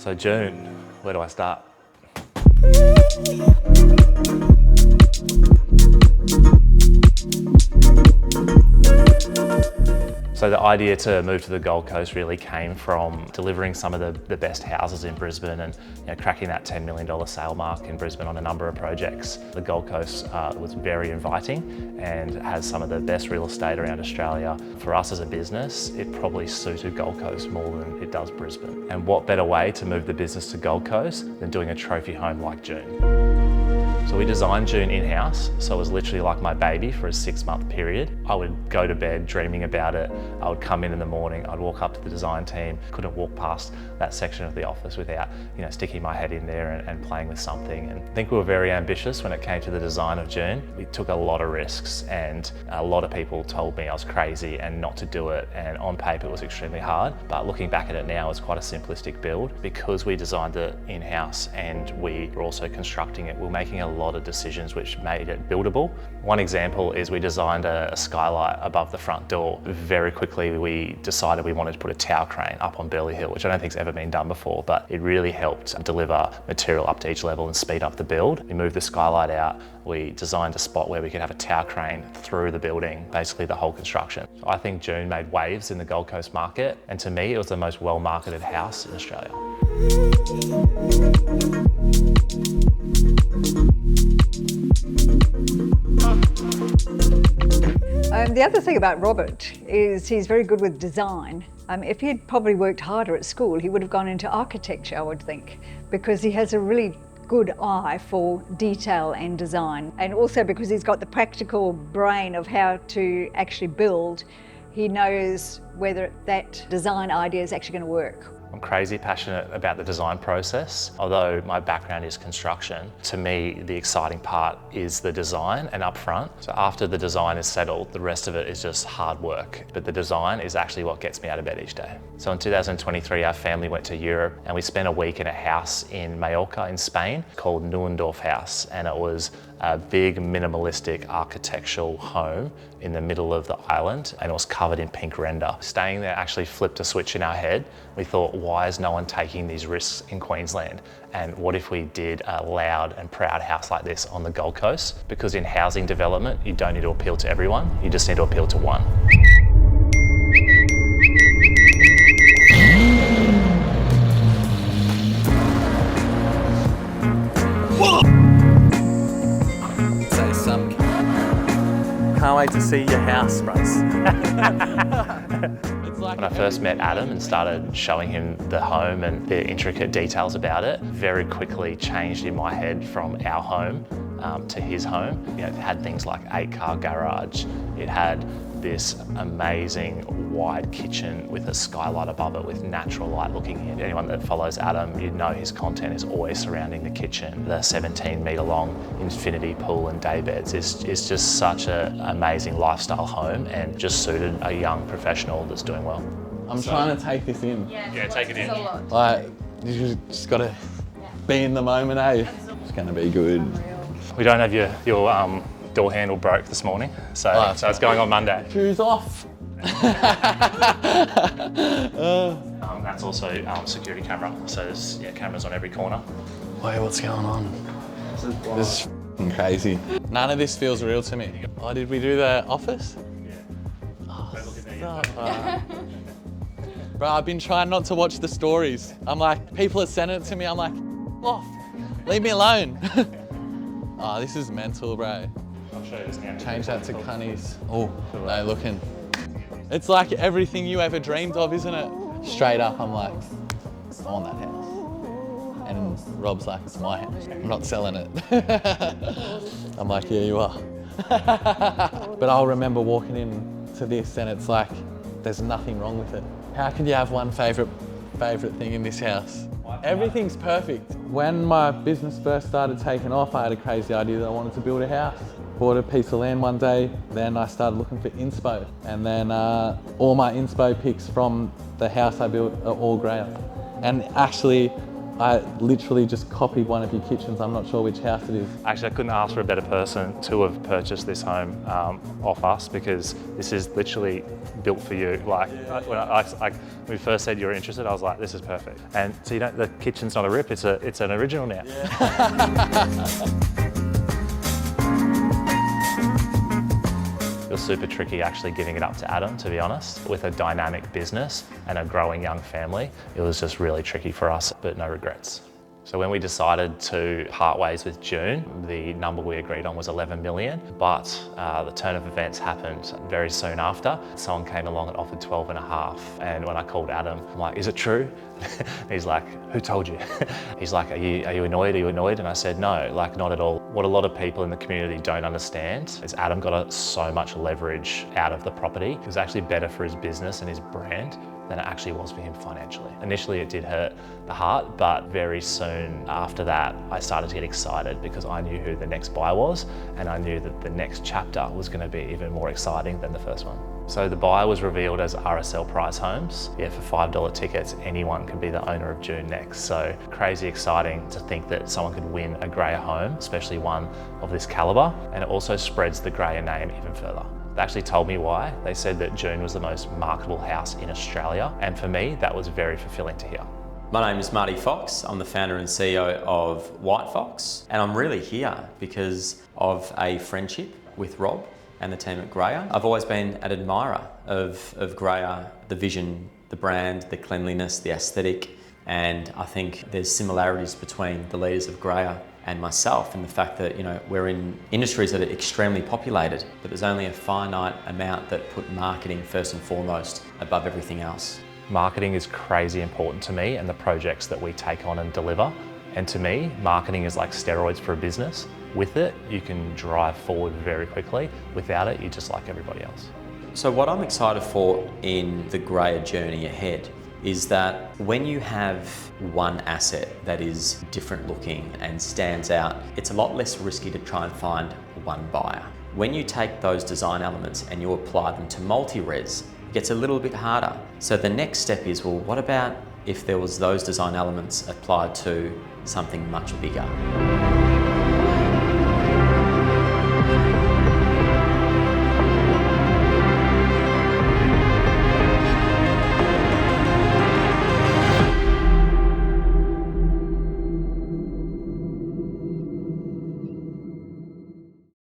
So Dune, where do I start? So the idea to move to the Gold Coast really came from delivering some of the best houses in Brisbane and cracking that $10 million sale mark in Brisbane on a number of projects. The Gold Coast was very inviting and has some of the best real estate around Australia. For us as a business, it probably suited Gold Coast more than it does Brisbane. And what better way to move the business to Gold Coast than doing a trophy home like Dune? So we designed Dune in-house, so it was literally like my baby for a 6-month period. I would go to bed dreaming about it. I would come in the morning, I'd walk up to the design team, couldn't walk past that section of the office without sticking my head in there and playing with something. And I think we were very ambitious when it came to the design of Dune. We took a lot of risks and a lot of people told me I was crazy and not to do it, and on paper it was extremely hard. But looking back at it now, it's quite a simplistic build. Because we designed it in-house and we were also constructing it, we were making a lot of decisions which made it buildable. One example is we designed a skylight above the front door. Very quickly we decided we wanted to put a tower crane up on Burleigh Hill, which I don't think's ever been done before, but it really helped deliver material up to each level and speed up the build. We moved the skylight out. We designed a spot where we could have a tower crane through the building, basically the whole construction. I think Dune made waves in the Gold Coast market, and to me it was the most well-marketed house in Australia. The other thing about Robert is he's very good with design. If he'd probably worked harder at school, he would have gone into architecture, I would think, because he has a really good eye for detail and design. And also because he's got the practical brain of how to actually build, he knows whether that design idea is actually going to work. I'm crazy passionate about the design process. Although my background is construction, to me the exciting part is the design and upfront. So after the design is settled, the rest of it is just hard work. But the design is actually what gets me out of bed each day. So in 2023, our family went to Europe and we spent a week in a house in Mallorca in Spain called Neuendorf House, and it was a big minimalistic architectural home in the middle of the island, and it was covered in pink render. Staying there actually flipped a switch in our head. We thought, why is no one taking these risks in Queensland? And what if we did a loud and proud house like this on the Gold Coast? Because in housing development, you don't need to appeal to everyone, you just need to appeal to one. Can't wait to see your house, Bryce. When I first met Adam and started showing him the home and the intricate details about it, very quickly changed in my head from our home to his home. It had things like 8-car garage. It had this amazing wide kitchen with a skylight above it with natural light looking in. Anyone that follows Adam, you know his content is always surrounding the kitchen. The 17-metre long infinity pool and day beds is just such an amazing lifestyle home and just suited a young professional that's doing well. I'm trying to take this in. Yeah, take it in. Like, you just got to be in the moment, eh? It's going to be good. We don't have your door handle broke this morning, so it's going on Monday. Shoes off. That's also security camera, so there's cameras on every corner. Wait, what's going on? This is f***ing crazy. None of this feels real to me. Oh, did we do the office? Yeah. Oh, stop. Bro, I've been trying not to watch the stories. I'm like, people are sending it to me, I'm like, off, leave me alone. Oh, this is mental, bro. I'll show you this now. Change that to cunnies. Oh, no, looking. It's like everything you ever dreamed of, isn't it? Straight up, I'm like, I want that house. And Rob's like, it's my house. I'm not selling it. I'm like, yeah, you are. But I'll remember walking into this and it's like, there's nothing wrong with it. How can you have one favorite thing in this house? Everything's perfect. When my business first started taking off, I had a crazy idea that I wanted to build a house. Bought a piece of land one day, then I started looking for inspo. And then all my inspo pics from the house I built are all GRAYA. And actually, I literally just copied one of your kitchens. I'm not sure which house it is. Actually, I couldn't ask for a better person to have purchased this home off us, because this is literally built for you. Like when we first said you were interested, I was like, this is perfect. And so the kitchen's not a rip, it's an original now. It was super tricky actually giving it up to Adam, to be honest. With a dynamic business and a growing young family, it was just really tricky for us, but no regrets. So when we decided to part ways with Dune, the number we agreed on was 11 million, but the turn of events happened very soon after. Someone came along and offered 12.5. And when I called Adam, I'm like, is it true? He's like, who told you? He's like, are you annoyed? Are you annoyed? And I said, no, like not at all. What a lot of people in the community don't understand is Adam got so much leverage out of the property. It was actually better for his business and his brand than it actually was for him financially. Initially it did hurt the heart, but very soon after that I started to get excited because I knew who the next buyer was, and I knew that the next chapter was going to be even more exciting than the first one. So the buyer was revealed as RSL Price Homes. Yeah, for $5 tickets, anyone could be the owner of Dune next. So crazy exciting to think that someone could win a GRAYA home, especially one of this caliber, and it also spreads the GRAYA name even further. They actually told me why. They said that Dune was the most marketable house in Australia, and for me, that was very fulfilling to hear. My name is Marty Fox. I'm the founder and CEO of White Fox, and I'm really here because of a friendship with Rob and the team at GRAYA. I've always been an admirer of GRAYA, the vision, the brand, the cleanliness, the aesthetic, and I think there's similarities between the leaders of GRAYA and myself, and the fact that we're in industries that are extremely populated, but there's only a finite amount that put marketing first and foremost above everything else. Marketing is crazy important to me and the projects that we take on and deliver. And to me, marketing is like steroids for a business. With it, you can drive forward very quickly. Without it, you're just like everybody else. So what I'm excited for in the GRAYA journey ahead is that when you have one asset that is different looking and stands out, it's a lot less risky to try and find one buyer. When you take those design elements and you apply them to multi-res, it gets a little bit harder. So the next step is, well, what about if there was those design elements applied to something much bigger?